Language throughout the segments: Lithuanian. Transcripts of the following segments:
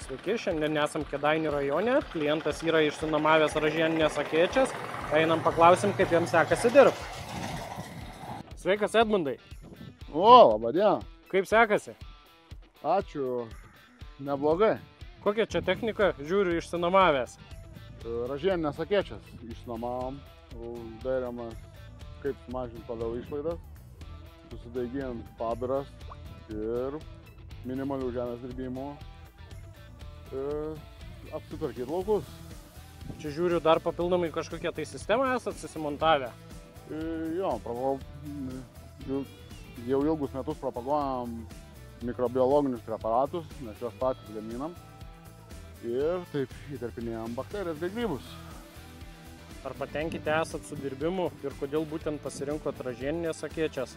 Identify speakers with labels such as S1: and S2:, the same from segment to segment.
S1: Sveiki, šiandien esam Kėdainių rajone, klientas yra išsinuomavęs ražieninės akėčias, einam paklausim, kaip jiems sekasi dirbti. Sveikas Edmundai,
S2: O, laba diena.
S1: kaip sekasi?
S2: Ačiū. Neblogai.
S1: Kokia čia technika, žiūriu, išsinuomavęs?
S2: Ražieninės akėčias išnuomavom. Darėme, kaip mažinti toliau išlaidas. Susidaigint pabiras ir minimalių žemės dirbimų. Apsitvarkyti laukus.
S1: Čia žiūriu, dar papildomai kažkokią tai sistemą esat susimontavę.
S2: Jo, jau ilgus metus propaguojam mikrobiologinius preparatus, nes juos patys gaminam. Ir taip įterpinėjom bakterijas bei grybus.
S1: Ar patenkinti esat su dirbimu ir kodėl būtent pasirinkot ražieninės akėčias?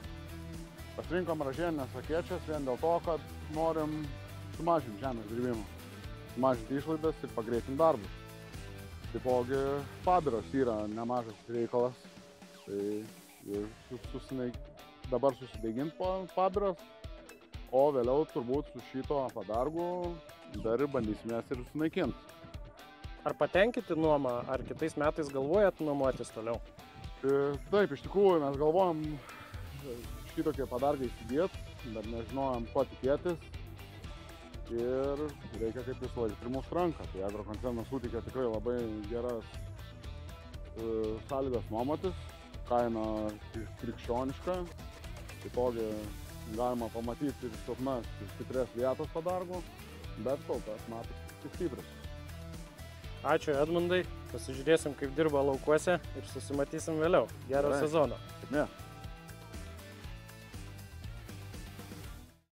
S2: Pasirinkom ražieninės akėčias vien dėl to, kad norim sumažinti žemės dirbimą, sumažinti išlaidas ir pagreitinti darbus. Taipogi pabiras yra nemažas reikalas, tai dabar susidaiginti pabiras, o vėliau turbūt su šito padargu dar bandysim jas ir sunaikinti.
S1: Ar patenkinti nuomą, ar kitais metais galvojat nuomotis toliau?
S2: Taip, iš tikrųjų mes galvojam šitokie padargai įsigyti, bet nežinojom, ko tikėtis. Ir reikia kaip visą laiką primušti ranką. Tai agrokoncernas suteikia tikrai labai geras sąlygas nuomotis, kaina krikščioniška. Taipogi galima pamatyti ir silpnas, ir stiprias vietos padargų, bet kol kas matos tik stiprius.
S1: Ačiū Edmundai, pasižiūrėsim, kaip dirba laukuose ir susimatysim vėliau. Gero sezono.
S2: Sėkmės.